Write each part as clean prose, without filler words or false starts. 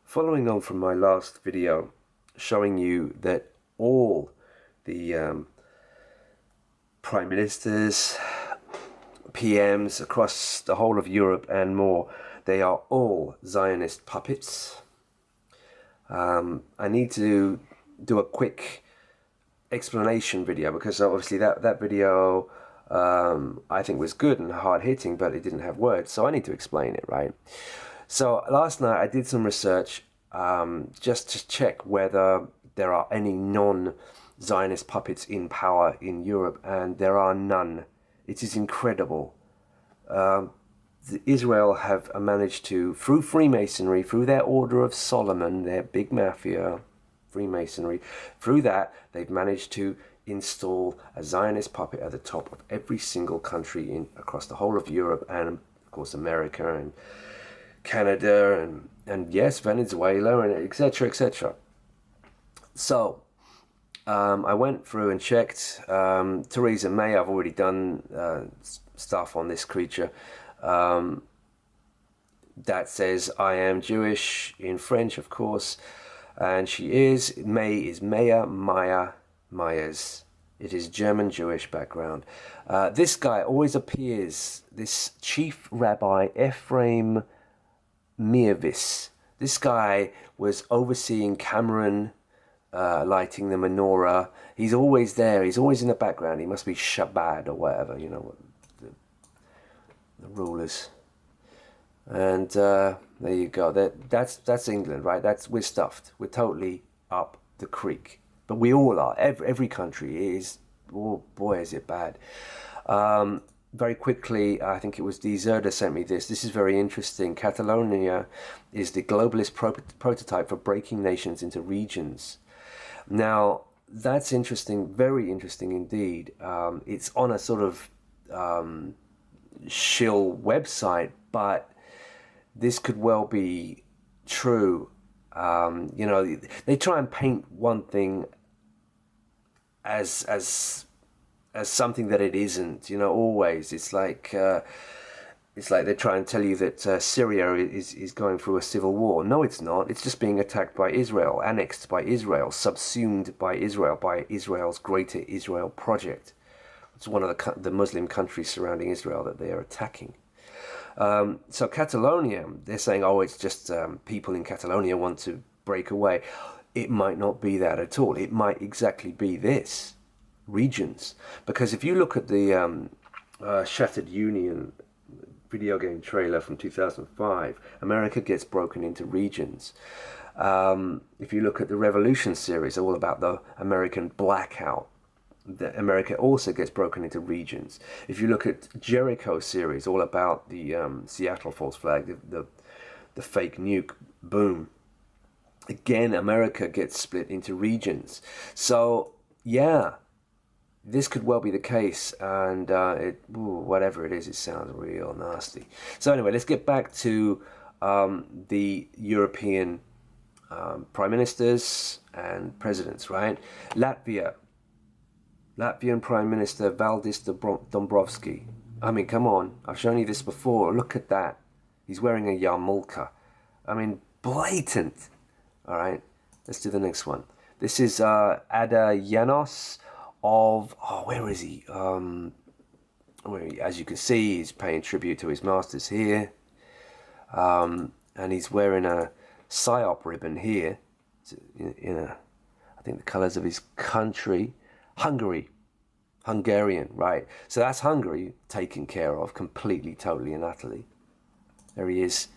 Following on from my last video showing you that all the prime ministers, PMs across the whole of Europe and more, they are all Zionist puppets. I need to do a quick explanation video because obviously that video I think was good and hard-hitting, but it didn't have words, so I need to explain it, right? So last night I did some research just to check whether there are any non-Zionist puppets in power in Europe, and there are none. It is incredible. Israel have managed to, through Freemasonry, through their Order of Solomon, their big mafia, Freemasonry, through that they've managed to install a Zionist puppet at the top of every single country across the whole of Europe, and of course America and Canada and yes, Venezuela, and etc., etc. So I went through and checked. Theresa May, I've already done stuff on this creature that says I am Jewish in French, of course, and she is. May is Maya Myers. It is German Jewish background. This guy always appears, this Chief Rabbi Ephraim Mirvis. This guy was overseeing Cameron lighting the menorah. He's always there. He's always in the background. He must be Shabbat or whatever, you know, the rulers. And there you go. That's England, right? We're stuffed. We're totally up the creek. But we all are. Every country is. Oh boy, is it bad. Very quickly, I think it was Deserter sent me this. This is very interesting. Catalonia is the globalist prototype for breaking nations into regions. Now, that's interesting, very interesting indeed. It's on a sort of shill website, but this could well be true. You know, they try and paint one thing as something that it isn't. You know, always it's like they try and tell you that Syria is going through a civil war. No, it's not. It's just being attacked by Israel, annexed by Israel, subsumed by Israel's Greater Israel Project. It's one of the Muslim countries surrounding Israel that they are attacking. So Catalonia, they're saying, oh, it's just people in Catalonia want to break away. It might not be that at all. It might exactly be this, regions. Because if you look at the Shattered Union video game trailer from 2005, America gets broken into regions. If you look at the Revolution series, all about the American blackout, America also gets broken into regions. If you look at Jericho series, all about the Seattle false flag, the fake nuke, boom. Again, America gets split into regions. So, yeah, this could well be the case, and whatever it is, it sounds real nasty. So anyway, let's get back to the European prime ministers and presidents, right? Latvian Prime Minister Valdis Dombrovskis. I mean, come on, I've shown you this before. Look at that. He's wearing a yarmulke. I mean, blatant. All right, let's do the next one. This is Ada Janos of, where is he? As you can see, he's paying tribute to his masters here. And he's wearing a PSYOP ribbon here. I think the colours of his country. Hungarian, right? So that's Hungary taken care of completely, totally and utterly. There he is.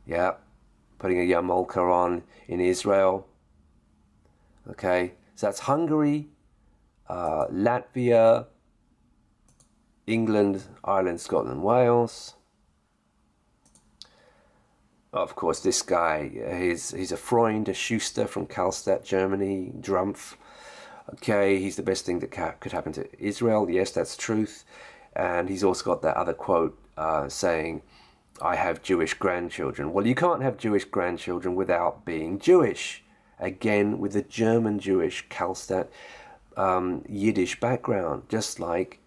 Yeah, putting a yarmulke on in Israel. Okay, so that's Hungary, Latvia, England, Ireland, Scotland, Wales. Of course, this guy, he's a Freund, a Schuster from Karlstadt, Germany, Drumpf. Okay, he's the best thing that could happen to Israel. Yes, that's truth. And he's also got that other quote saying, I have Jewish grandchildren. Well, you can't have Jewish grandchildren without being Jewish. Again, with the German Jewish Karlstadt Yiddish background, just like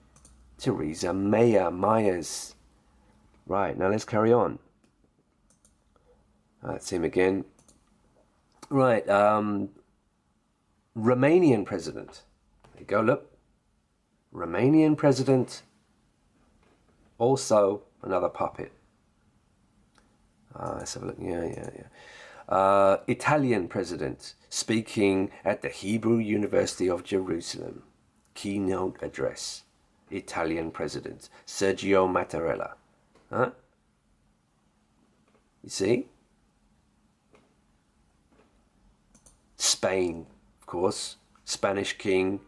Theresa Myers. Right, now let's carry on. That's him again. Right. Romanian president. There you go, look. Romanian president. Also another puppet. Let's have a look. Yeah. Italian president speaking at the Hebrew University of Jerusalem. Keynote address. Italian president Sergio Mattarella. Huh? You see? Spain, of course. Spanish king.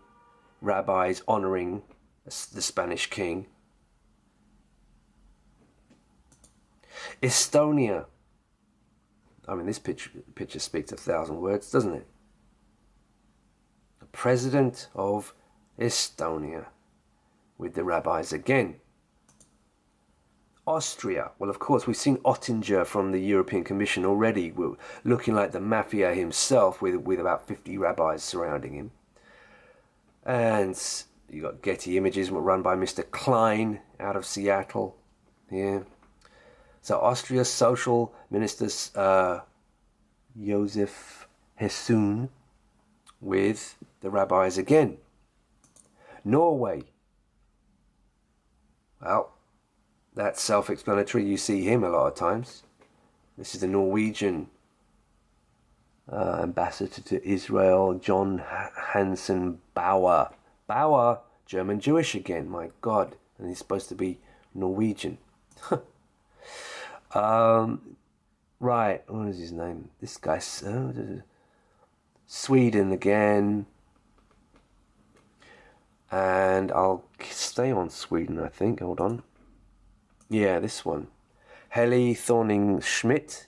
Rabbis honoring the Spanish king. Estonia. I mean, this picture speaks 1,000 words, doesn't it? The president of Estonia with the rabbis again. Austria. Well, of course, we've seen Oettinger from the European Commission already, looking like the mafia himself with about 50 rabbis surrounding him. And you got Getty Images run by Mr. Klein out of Seattle. Yeah. So Austria's social minister Josef Hessun with the rabbis again. Norway. Well, that's self-explanatory. You see him a lot of times. This is the Norwegian ambassador to Israel, John Hansen Bauer. Bauer, German Jewish again, my God. And he's supposed to be Norwegian. Right, what is his name? This guy's Sweden again. And I'll stay on Sweden, I think. Hold on. Yeah, this one. Helle Thorning-Schmidt.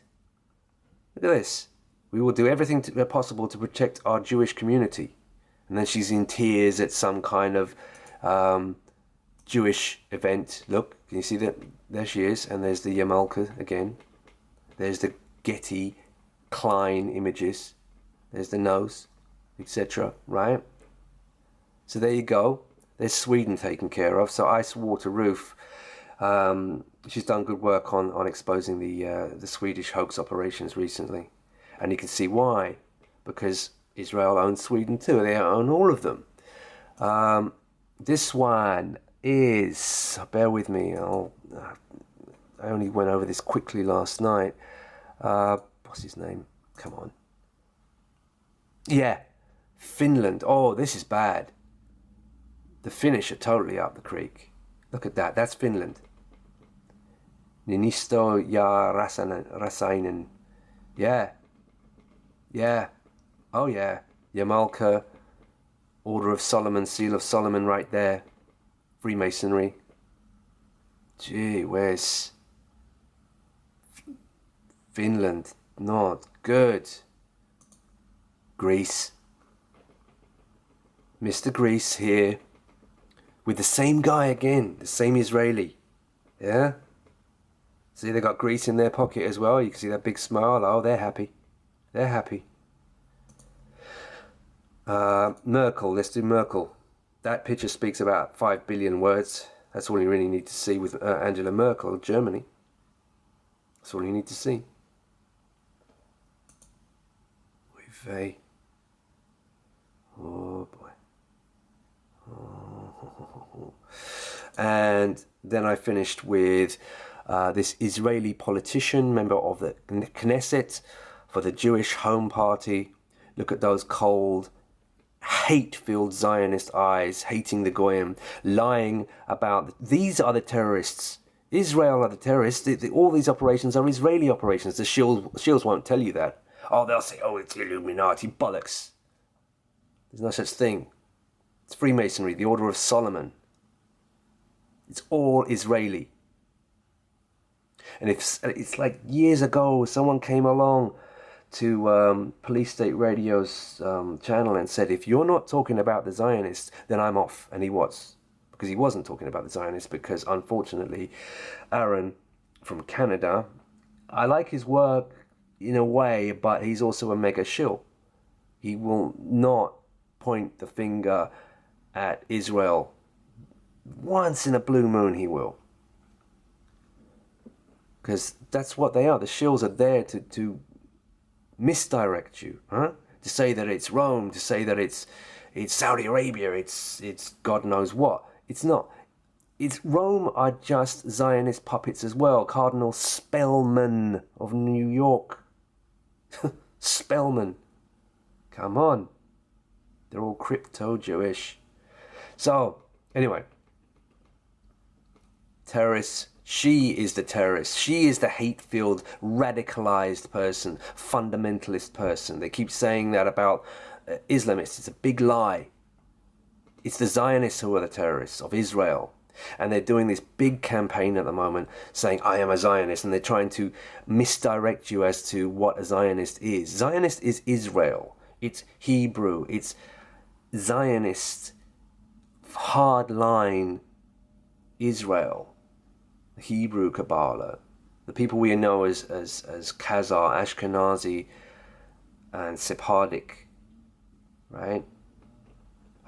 Look at this. We will do everything possible to protect our Jewish community. And then she's in tears at some kind of Jewish event. Look, can you see that? There she is. And there's the Yarmulke again. There's the Getty Klein images. There's the nose, etc. Right? So there you go. There's Sweden taken care of. So Ice Water Roof, she's done good work on exposing the Swedish hoax operations recently. And you can see why. Because Israel owns Sweden too. They own all of them. This one is, bear with me, I only went over this quickly last night. What's his name? Come on. Yeah, Finland. Oh, this is bad. The Finnish are totally up the creek. Look at that. That's Finland. Niinisto ja Rasainen. Yeah. Yeah. Oh, yeah. Yarmulke. Order of Solomon. Seal of Solomon right there. Freemasonry. Gee, where's Finland? Not good. Greece. Mr. Greece here. With the same guy again. The same Israeli. Yeah? See, they got Greece in their pocket as well. You can see that big smile. Oh, they're happy. They're happy. Merkel. Let's do Merkel. That picture speaks about 5 billion words. That's all you really need to see with Angela Merkel, Germany. That's all you need to see. With oh boy. Oh. And then I finished with this Israeli politician, member of the Knesset for the Jewish Home Party. Look at those cold, hate-filled Zionist eyes, hating the Goyim, lying about, these are the terrorists. Israel are the terrorists. All these operations are Israeli operations. The shields won't tell you that. Oh, they'll say, oh, it's Illuminati. Bollocks. There's no such thing. It's Freemasonry, the Order of Solomon. It's all Israeli. And it's like years ago, someone came along to Police State Radio's channel and said, if you're not talking about the Zionists, then I'm off. And he was. Because he wasn't talking about the Zionists, because unfortunately, Aaron from Canada, I like his work in a way, but he's also a mega shill. He will not point the finger at Israel. Once in a blue moon he will. Because that's what they are. The shills are there to misdirect you, huh? To say that it's Rome, to say that it's Saudi Arabia, it's God knows what. It's not. It's Rome are just Zionist puppets as well. Cardinal Spellman of New York. Spellman. Come on. They're all crypto-Jewish. So, anyway. Terrorists. She is the terrorist. She is the hate-filled, radicalized person, fundamentalist person. They keep saying that about Islamists. It's a big lie. It's the Zionists who are the terrorists of Israel. And they're doing this big campaign at the moment saying, I am a Zionist. And they're trying to misdirect you as to what a Zionist is. Zionist is Israel. It's Hebrew. It's Zionist, hardline Israel. Hebrew Kabbalah, the people we know as Khazar, Ashkenazi, and Sephardic, right?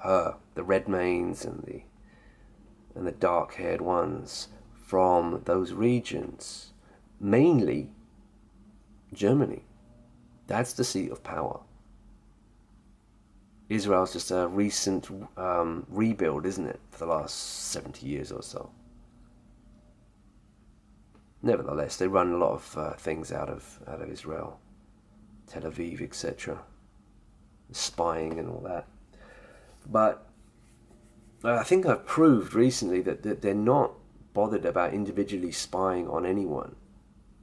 The Redmanes and the dark-haired ones from those regions, mainly Germany. That's the seat of power. Israel's just a recent rebuild, isn't it, for the last 70 years or so. Nevertheless, they run a lot of things out of Israel, Tel Aviv, etc. Spying and all that. But I think I've proved recently that they're not bothered about individually spying on anyone.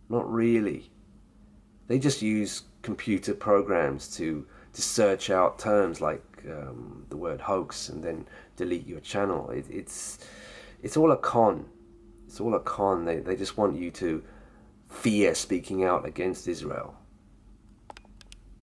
Not really. They just use computer programs to search out terms like the word hoax and then delete your channel. It's all a con. It's all a con. They just want you to fear speaking out against Israel.